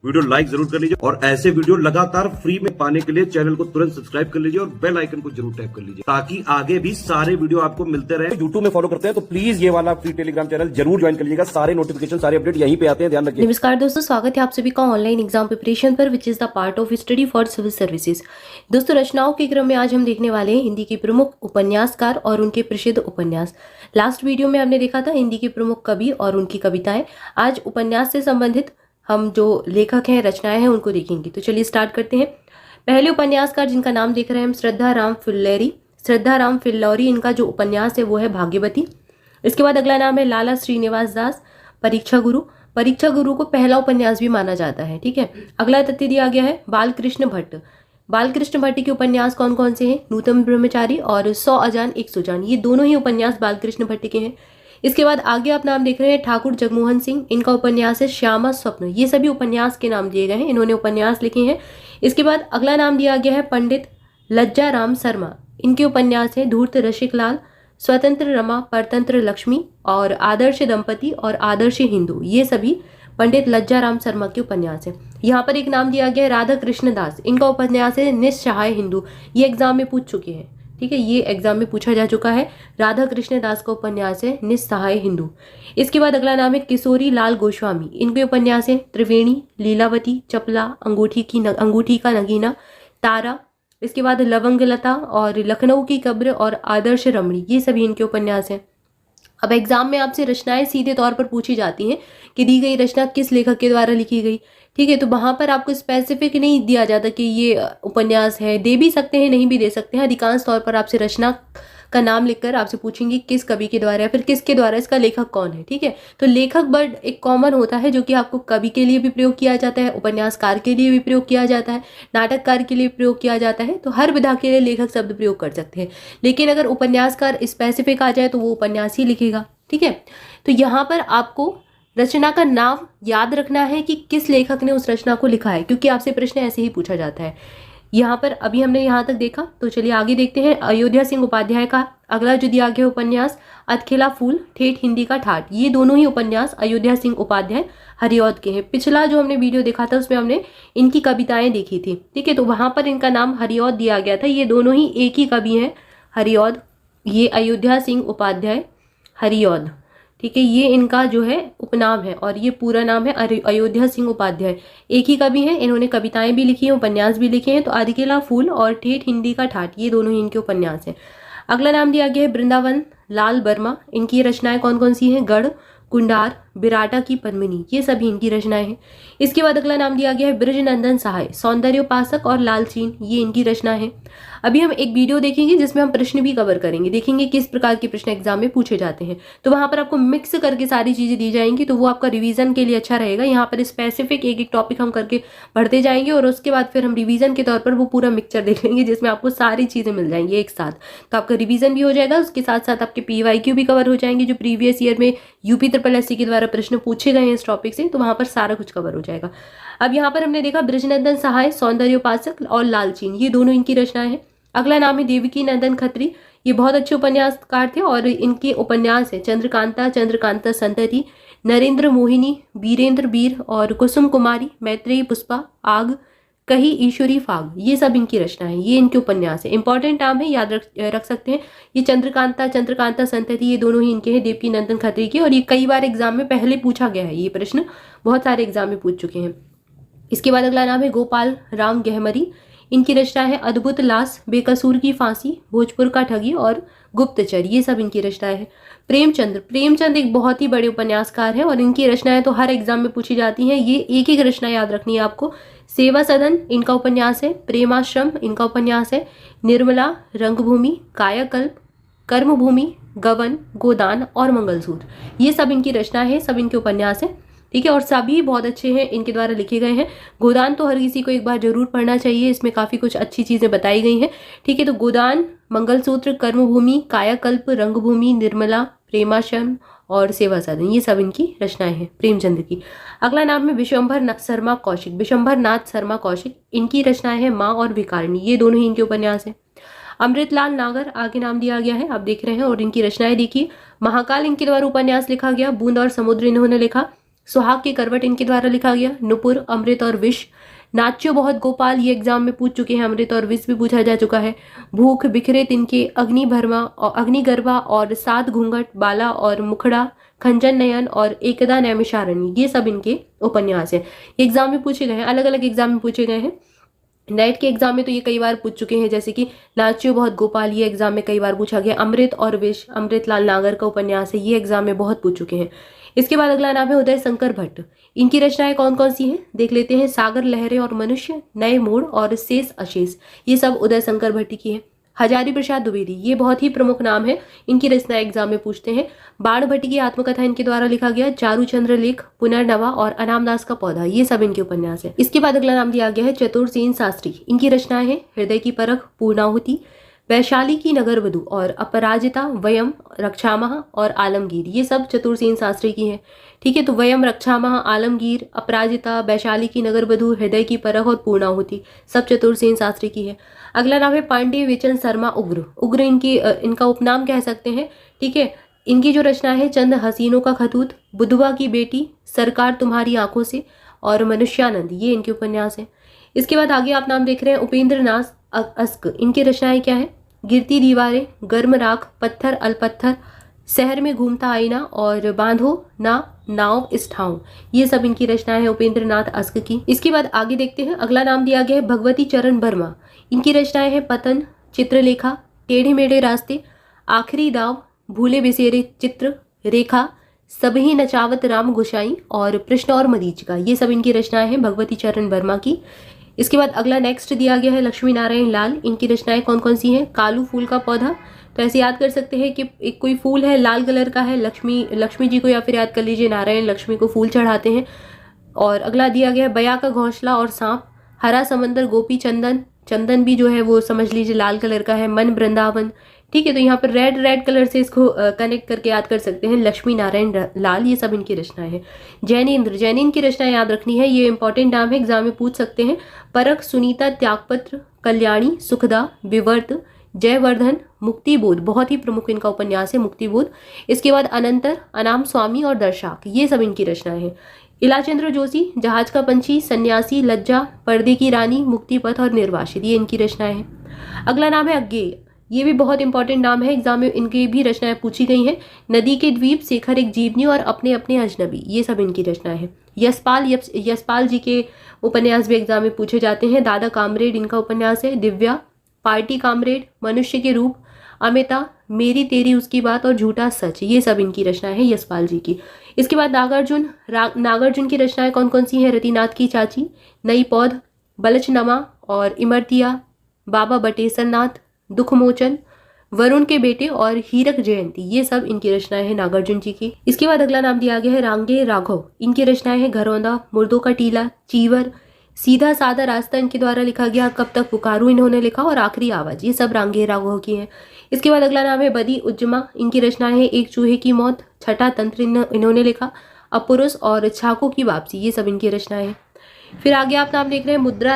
Video like जरूर कर लीजिए और ऐसे वीडियो लगातार फ्री में पाने के लिए चैनल को तुरंत सब्सक्राइब कर लीजिए और बेल आइकन को जरूर टैप कर लीजिए ताकि आगे भी सारे वीडियो आपको मिलते रहे। यूट्यूब में फॉलो करते हैं तो प्लीज ये वाला फ्री टेलीग्राम चैनल जरूर ज्वाइन कर लीजिएगा। सारे नोटिफिकेशन सारे अपडेट यहीं पे आते हैं, ध्यान रखिए। नमस्कार दोस्तों, स्वागत है आप सभी का ऑनलाइन एग्जाम प्रिपरेशन पर which is the part of study for civil services. दोस्तों, रचनाओं के क्रम में आज हम देखने वाले हैं हिंदी के प्रमुख उपन्यासकार और उनके प्रसिद्ध उपन्यास। लास्ट वीडियो में हमने देखा था हिंदी के प्रमुख कवि और उनकी कविताएं। आज उपन्यास से संबंधित हम जो लेखक हैं, रचनाएं हैं, उनको देखेंगे। तो चलिए स्टार्ट करते हैं। पहले उपन्यासकार जिनका नाम देख रहे हैं हम, श्रद्धा राम फिल्लौरी। इनका जो उपन्यास है वो है भाग्यवती। इसके बाद अगला नाम है लाला श्रीनिवास दास, परीक्षा गुरु को पहला उपन्यास भी माना जाता है। ठीक है, अगला तथ्य दिया गया है बालकृष्ण भट्ट के उपन्यास कौन कौन से हैं? नूतन ब्रह्मचारी और 100 अजान 100 जान, ये दोनों ही उपन्यास बालकृष्ण भट्ट के हैं। इसके बाद आगे आप नाम देख रहे हैं ठाकुर जगमोहन सिंह। इनका उपन्यास है श्यामा स्वप्न। ये सभी उपन्यास के नाम दिए गए हैं, इन्होंने उपन्यास लिखे हैं। इसके बाद अगला नाम दिया गया है पंडित लज्जा राम शर्मा। इनके उपन्यास है धूर्त रसिक लाल, स्वतंत्र रमा, परतंत्र लक्ष्मी और आदर्श दंपति और आदर्श हिंदू। ये सभी पंडित लज्जा राम शर्मा के उपन्यास है। यहाँ पर एक नाम दिया गया है राधा कृष्ण दास। इनका उपन्यास है निस्सहाय हिंदू। ये एग्जाम में पूछ चुके हैं। ठीक है, ये एग्जाम में पूछा जा चुका है। राधा कृष्ण दास का उपन्यास है निस्सहाय हिंदू। इसके बाद अगला नाम है किशोरी लाल गोस्वामी। इनके उपन्यास है त्रिवेणी, लीलावती, चपला, अंगूठी का नगीना, तारा। इसके बाद लवंगलता और लखनऊ की कब्र और आदर्श रमणी, ये सभी इनके उपन्यास हैं। अब एग्जाम में आपसे रचनाएं सीधे तौर पर पूछी जाती हैं कि दी गई रचना किस लेखक के द्वारा लिखी गई। ठीक है, तो वहां पर आपको स्पेसिफिक नहीं दिया जाता कि ये उपन्यास है। दे भी सकते हैं, नहीं भी दे सकते हैं। अधिकांश तौर पर आपसे रचना का नाम लिखकर आपसे पूछेंगे किस कवि के द्वारा या फिर किसके द्वारा, इसका लेखक कौन है। ठीक है, तो लेखक वर्ड एक कॉमन होता है जो कि आपको कवि के लिए भी प्रयोग किया जाता है, उपन्यासकार के लिए भी प्रयोग किया जाता है, नाटककार के लिए प्रयोग किया जाता है। तो हर विधा के लिए लेखक शब्द प्रयोग कर सकते हैं। लेकिन अगर उपन्यासकार स्पेसिफिक आ जाए तो वो उपन्यास ही लिखेगा। ठीक है, तो यहाँ पर आपको रचना का नाम याद रखना है कि किस लेखक ने उस रचना को लिखा है, क्योंकि आपसे प्रश्न ऐसे ही पूछा जाता है। यहाँ पर अभी हमने यहाँ तक देखा, तो चलिए आगे देखते हैं। अयोध्या सिंह उपाध्याय का अगला जो दिया गया उपन्यास अतखेला फूल, ठेठ हिंदी का ठाठ। ये दोनों ही उपन्यास अयोध्या सिंह उपाध्याय हरिऔध के हैं। पिछला जो हमने वीडियो देखा था उसमें हमने इनकी कविताएं देखी थी। ठीक है, तो वहां पर इनका नाम हरिऔध दिया गया था। ये दोनों ही एक ही कवि हैं, हरिऔध। ये अयोध्या सिंह उपाध्याय हरिऔध। ठीक है, ये इनका जो है उपनाम है और ये पूरा नाम है अयोध्या सिंह उपाध्याय। एक ही कवि हैं, इन्होंने कविताएं भी लिखी हैं, उपन्यास भी लिखे हैं। तो अतखेला फूल और ठेठ हिंदी का ठाठ, ये दोनों ही इनके उपन्यास हैं। अगला नाम दिया गया है वृंदावन लाल वर्मा। इनकी रचनाएं कौन कौन सी हैं? गढ़, कुंडार, बिराटा की पद्मिनी, ये सभी इनकी रचनाएं हैं। इसके बाद अगला नाम दिया गया है बृजनंदन सहाय, सौंदर्योपासक और लालचीन, ये इनकी रचना है। अभी हम एक वीडियो देखेंगे जिसमें हम प्रश्न भी कवर करेंगे, देखेंगे किस प्रकार के प्रश्न एग्जाम में पूछे जाते हैं। तो वहां पर आपको मिक्स करके सारी चीजें दी जाएंगी, तो वो आपका रिवीजन के लिए अच्छा रहेगा। यहाँ पर स्पेसिफिक एक एक टॉपिक हम करके पढ़ते जाएंगे और उसके बाद फिर हम रिवीजन के तौर पर वो पूरा मिक्सचर देख लेंगे जिसमें आपको सारी चीजें मिल जाएंगी एक साथ। तो आपका रिवीजन भी हो जाएगा, उसके साथ साथ आपके PYQ भी कवर हो जाएंगे जो प्रीवियस ईयर में UP SSC के द्वारा प्रश्न पूछे गए हैं इस टॉपिक से। तो वहां पर सारा कुछ कवर हो जाएगा। अब यहाँ पर हमने देखा बृजनंदन सहाय, सौंदर्योपासक और लालचीन, ये दोनों इनकी रचनाएं हैं। अगला नाम है देवकी नंदन खत्री। ये बहुत अच्छे उपन्यासकार थे और इनके उपन्यास है चंद्रकांता संतति, नरेंद्र मोहिनी, वीरेंद्र वीर और कुसुम कुमारी, मैत्रेयी पुष्पा, आग, कही ईश्वरी फाग, ये सब इनकी रचना है। ये इनके उपन्यास है। इंपॉर्टेंट नाम है, याद रख सकते हैं। ये चंद्रकांता संतति, ये दोनों ही इनके हैं, देवकी नंदन खत्री के। और ये कई बार एग्जाम में पहले पूछा गया है, ये प्रश्न बहुत सारे एग्जाम में पूछ चुके हैं। इसके बाद अगला नाम है गोपाल राम गहमरी। इनकी रचना है अद्भुत लाश, बेकसूर की फांसी, भोजपुर का ठगी और गुप्तचर, ये सब इनकी रचनाएं हैं। प्रेमचंद एक बहुत ही बड़े उपन्यासकार हैं और इनकी रचनाएं तो हर एग्जाम में पूछी जाती हैं। ये एक एक रचना याद रखनी है आपको। सेवा सदन इनका उपन्यास है, प्रेमाश्रम इनका उपन्यास है, निर्मला, रंगभूमि, कायाकल्प, कर्मभूमि, गवन, गोदान और मंगलसूत्र, ये सब इनकी रचना है, सब इनके उपन्यास है। ठीक है, और सभी बहुत अच्छे हैं, इनके द्वारा लिखे गए हैं। गोदान तो हर किसी को एक बार जरूर पढ़ना चाहिए, इसमें काफी कुछ अच्छी चीजें बताई गई हैं। ठीक है, तो गोदान, मंगलसूत्र, कर्मभूमि, कायाकल्प, रंगभूमि, निर्मला, प्रेमाश्रम और सेवा सदन, ये सब इनकी रचनाएं हैं प्रेमचंद की। अगला नाम है विशंभर नाथ शर्मा कौशिक। इनकी रचनाएं हैं माँ और भिखारिणी, ये दोनों ही इनके उपन्यास हैं। अमृतलाल नागर आगे नाम दिया गया है, आप देख रहे हैं, और इनकी रचनाएं देखिए। महाकाल इनके द्वारा उपन्यास लिखा गया। बूंद और समुद्र इन्होंने लिखा। सुहाग की करवट इनके द्वारा लिखा गया। नुपुर, अमृत और विष। नाच्यो बहुत गोपाल, ये एग्जाम में पूछ चुके हैं, अमृत और विष भी पूछा जा चुका है। भूख, बिखरे तिनके, अग्निगर्भा और सात घूंघट, बाला और मुखड़ा, खंजन नयन और एकदा नैमिषारण्य, ये सब इनके उपन्यास है। एग्जाम में पूछे गए हैं, अलग अलग एग्जाम में पूछे गए हैं। नेट के एग्जाम में तो ये कई बार पूछ चुके हैं, जैसे कि नाच्यो बहुत गोपाल, ये एग्जाम में कई बार पूछा गया। अमृत और विष, अमृतलाल नागर का उपन्यास है, ये एग्जाम में बहुत पूछ चुके हैं। इसके बाद अगला नाम है उदय शंकर भट्ट। इनकी रचनाएं कौन कौन सी हैं देख लेते हैं। सागर, लहरें और मनुष्य, नए मोड़ और शेष अशेष, ये सब उदय शंकर भट्ट की है। हजारी प्रसाद द्विवेदी, ये बहुत ही प्रमुख नाम है, इनकी रचनाएं एग्जाम में पूछते हैं। बाण भट्ट की आत्मकथा इनके द्वारा लिखा गया। चारुचंद्र लेख, पुनर्नवा और अनामदास का पौधा, ये सब इनके उपन्यास है। इसके बाद अगला नाम दिया गया है चतुरसेन शास्त्री। इनकी रचनाएं हैं हृदय की परख, पूर्णाहुति, वैशाली की नगरवधु और अपराजिता, वयम, रक्षामह और आलमगीर, ये सब चतुरसेन शास्त्री की हैं। ठीक है, तो वयम, रक्षामह, आलमगीर, अपराजिता, वैशाली की नगरवधु, हृदय की परख और पूर्णाहुति, सब चतुरसेन शास्त्री की है। अगला नाम है पांडे विचन शर्मा उग्र। उग्र इनका उपनाम कह सकते हैं। ठीक है, इनकी जो रचना है चंद हसीनों का खतूत, बुधवा की बेटी, सरकार तुम्हारी आंखों से और मनुष्यानंद, ये इनके उपन्यास है। इसके बाद आगे आप नाम देख रहे हैं उपेंद्र नाथ अस्क। इनकी रचनाएं क्या है। गिरती दीवारें, गर्म राख, पत्थर अलपत्थर, शहर में घूमता आईना और बांधो ना नाव इष्ठाऊं, ये सब इनकी रचनाएं हैं उपेंद्र नाथ अस्क की। इसके बाद आगे देखते हैं, अगला नाम दिया गया है भगवती चरण वर्मा। इनकी रचनाएं हैं पतन, चित्रलेखा, टेढ़े मेढ़े रास्ते, आखिरी दाव, भूले बिसेरे चित्र रेखा, सभी नचावत राम गुसाई और प्रश्न और मरीचिका, ये सब इनकी रचनाएं हैं भगवती चरण वर्मा की। इसके बाद अगला नेक्स्ट दिया गया है लक्ष्मी नारायण लाल। इनकी रचनाएं कौन कौन सी हैं। कालू फूल का पौधा, तो ऐसे याद कर सकते हैं कि एक कोई फूल है लाल कलर का है, लक्ष्मी जी को, या फिर याद कर लीजिए नारायण लक्ष्मी को फूल चढ़ाते हैं। और अगला दिया गया है बया का घोंसला और सांप, हरा समंदर, गोपी चंदन, चंदन भी जो है वो समझ लीजिए लाल कलर का है, मन वृंदावन। ठीक है, तो यहाँ पर रेड कलर से इसको कनेक्ट करके याद कर सकते हैं, लक्ष्मी नारायण लाल, ये सब इनकी रचनाएं हैं। जैनेन्द्र की रचनाएं याद रखनी है, ये इंपॉर्टेंट नाम है, एग्जाम में पूछ सकते हैं। परख, सुनीता, त्यागपत्र, कल्याणी, सुखदा, विवर्त, जयवर्धन, मुक्तिबोध, बहुत ही प्रमुख इनका उपन्यास है मुक्तिबोध। इसके बाद अनंतर, अनाम स्वामी और दर्शाक, ये सब इनकी रचनाएं हैं। इलाचंद्र जोशी, जहाज का पंछी, सन्यासी, लज्जा, पर्दे की रानी, मुक्तिपथ और निर्वासित, ये इनकी रचनाएं हैं। अगला नाम है अज्ञेय, ये भी बहुत इंपॉर्टेंट नाम है, एग्जाम में इनकी भी रचनाएं पूछी गई हैं। नदी के द्वीप, शेखर एक जीवनी और अपने अपने अजनबी, ये सब इनकी रचनाएं हैं। यशपाल जी के उपन्यास भी एग्जाम में पूछे जाते हैं। दादा कामरेड इनका उपन्यास है। दिव्या, पार्टी कामरेड, मनुष्य के रूप, अमिता, मेरी तेरी उसकी बात और झूठा सच, ये सब इनकी रचनाएं हैं यशपाल जी की। इसके बाद नागार्जुन की रचनाएं कौन कौन सी हैं। रतिनाथ की चाची, नई पौध, बलचनमा और इमरतिया, बाबा बटेश्वर नाथ, दुखमोचन, वरुण के बेटे और हीरक जयंती, ये सब इनकी रचनाएं हैं नागार्जुन जी की। इसके बाद अगला नाम दिया गया है रांगे राघव। इनकी रचनाएं हैं घरौंदा, मुर्दों का टीला, चीवर, सीधा साधा रास्ता इनके द्वारा लिखा गया, कब तक पुकारूं इन्होंने लिखा और आखिरी आवाज, ये सब रांगे राघव की हैं। इसके बाद अगला नाम है बदी उज्जमा। इनकी रचनाएं हैं एक चूहे की मौत, छठा तंत्र इन्होंने लिखा, अपुरुष और छाको की वापसी, ये सब इनकी रचनाएं हैं। फिर आगे आप नाम देख रहे हैं मुद्रा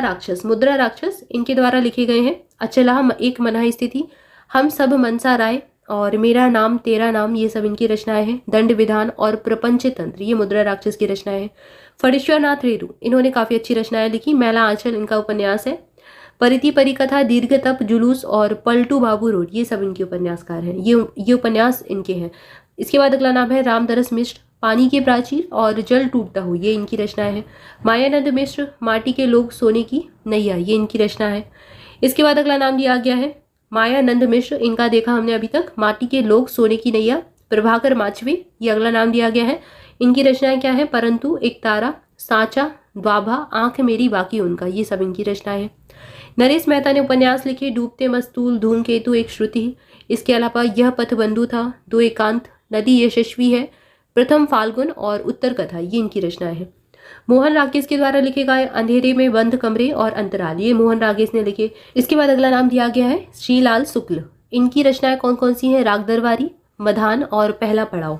राक्षस इनके द्वारा लिखे गए हैं। अचला, एक मनाही स्थिति, हम सब मनसा राय और मेरा नाम तेरा नाम, ये सब इनकी रचनाएं हैं। दंड विधान और प्रपंच तंत्र, ये मुद्रा राक्षस की रचनाएं हैं। फणीश्वर नाथ रेरू, इन्होंने काफी अच्छी रचनाएं लिखी। मैला आंचल इनका उपन्यास है। परिति परिकथा, दीर्घ तप, जुलूस और पलटू बाबू रोड, ये सब इनके उपन्यासकार हैं, ये उपन्यास इनके हैं। इसके बाद अगला नाम है रामदरस मिश्र, पानी के प्राचीर और जल टूटता हो, ये इनकी रचनाएं हैं। मायानंद मिश्र, माटी के लोग सोने की नैया, ये इनकी रचना है। इसके बाद अगला नाम दिया गया है मायानंद मिश्र, इनका देखा हमने अभी तक, माटी के लोग सोने की नैया। प्रभाकर माचवे, ये अगला नाम दिया गया है। इनकी रचनाएं क्या है। परंतु, एक तारा, सांचा, द्वाभा, आंख मेरी बाकी उनका, ये सब इनकी रचनाएं हैं। नरेश मेहता ने उपन्यास लिखे, डूबते मस्तूल, धूमकेतु, एक श्रुति। इसके अलावा यह पथ बंधु था, दो एकांत, नदी यशस्वी है, प्रथम फाल्गुन और उत्तर कथा, ये इनकी रचनाएं हैं। मोहन राकेश के द्वारा लिखे गए अंधेरे में बंद कमरे और अंतराल, ये मोहन राकेश ने लिखे। इसके बाद अगला नाम दिया गया है श्रीलाल शुक्ल। इनकी रचनाएं कौन कौन सी हैं। राग दरबारी, मधान और पहला पड़ाव।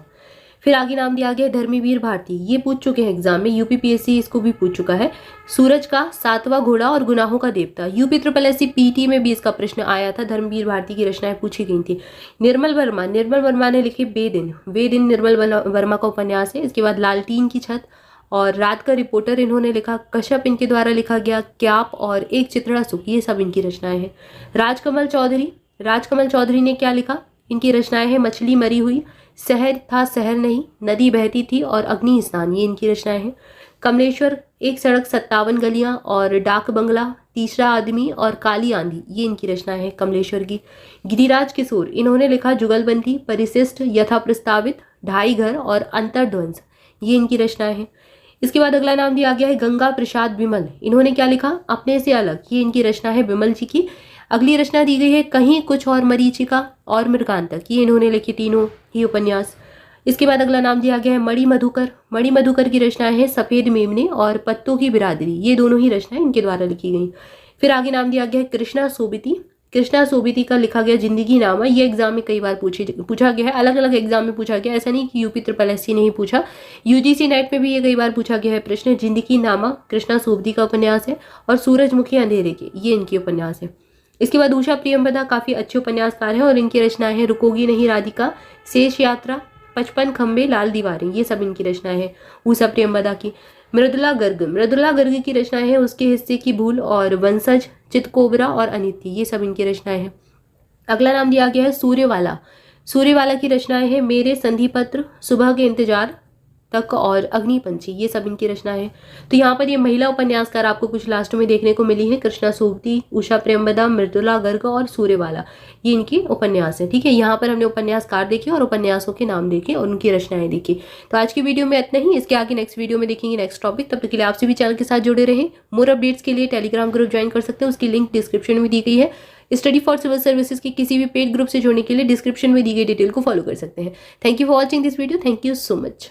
फिर आगे नाम दिया गया धर्मवीर भारती, ये पूछ चुके हैं एग्जाम में, यूपीपीएससी इसको भी पूछ चुका है। सूरज का सातवां घोड़ा और गुनाहों का देवता, यूपी पीटी में भी इसका प्रश्न आया था। धर्मवीर भारती की रचनाएं पूछी गई थी। निर्मल वर्मा ने लिखे बेदिन निर्मल वर्मा का उपन्यास है। इसके बाद लालटीन की छत, और रात का रिपोर्टर इन्होंने लिखा, कश्यप इनके द्वारा लिखा गया, क्याप और एक चित्रा सुख, ये सब इनकी रचनाएं हैं। राजकमल चौधरी ने क्या लिखा? इनकी रचनाएं हैं मछली मरी हुई, शहर था शहर नहीं, नदी बहती थी और अग्नि स्नान, ये इनकी रचनाएं हैं। कमलेश्वर, एक सड़क 57 गलियां और डाक बंगला, तीसरा आदमी और काली आंधी, ये इनकी रचनाएं हैं कमलेश्वर की। गिरिराज किशोर, इन्होंने लिखा जुगलबंदी, परिशिष्ट, यथा प्रस्तावित, ढाई घर और अंतर्ध्वंस, ये इनकी रचनाएं हैं। इसके बाद अगला नाम दिया गया है गंगा प्रसाद विमल, इन्होंने क्या लिखा? अपने से अलग, ये इनकी रचना है विमल जी की। अगली रचना दी गई है कहीं कुछ और मरीचिका और मृगांतक, ये इन्होंने लिखी तीनों ही उपन्यास। इसके बाद अगला नाम दिया गया है मणि मधुकर की रचनाएं हैं सफेद मेमने और पत्तों की बिरादरी, ये दोनों ही रचनाएं इनके द्वारा लिखी गई। फिर आगे नाम दिया गया है कृष्णा सोबिती का लिखा गया जिंदगी नामा, ये एग्जाम में कई बार पूछा गया है, अलग अलग एग्जाम में पूछा गया, ऐसा नहीं कि यूपी SSC ने ही पूछा, UGC नेट में भी ये कई बार पूछा गया है प्रश्न। जिंदगी नामा कृष्णा सोबिती का उपन्यास है और सूरजमुखी अंधेरे के, ये इनके उपन्यास है। इसके बाद उषा प्रियंवदा काफी अच्छे उपन्यासकार हैं और इनकी रचनाएं हैं रुकोगी नहीं राधिका, शेष यात्रा, 55 खंबे, लाल दीवारें, ये सब इनकी रचनाएं हैं उषा प्रियंवदा की। मृदुला गर्ग की रचनाएं हैं उसके हिस्से की भूल और वंशज, चितकोबरा और अनिति, ये सब इनकी रचनाएं हैं। अगला नाम दिया गया है सूर्यवाला की रचनाएं हैं मेरे संधि पत्र, सुबह के इंतजार तक और अग्निपंछी, ये सब इनकी रचनाएं हैं। तो यहाँ पर ये महिला उपन्यासकार आपको कुछ लास्ट में देखने को मिली है, कृष्णा सोबती, उषा प्रियंवदा, मृदुला गर्ग और सूर्यवाला, ये इनकी उपन्यास है। ठीक है, यहाँ पर हमने उपन्यासकार देखे और उपन्यासों के नाम देखे और उनकी रचनाएं देखी। तो आज की वीडियो में इतना ही, इसके आगे नेक्स्ट वीडियो में देखेंगे नेक्स्ट टॉपिक। तब तक के लिए आपसे भी चैनल के साथ जुड़े रहें। मोर अपडेट्स के लिए टेलीग्राम ग्रुप ज्वाइन कर सकते हैं, उसकी लिंक डिस्क्रिप्शन में दी गई है। स्टडी फॉर सिविल सर्विसेज के किसी भी पेड ग्रुप से जुड़ने के लिए डिस्क्रिप्शन में दी गई डिटेल को फॉलो कर सकते हैं। Thank you for watching this video, thank you so much.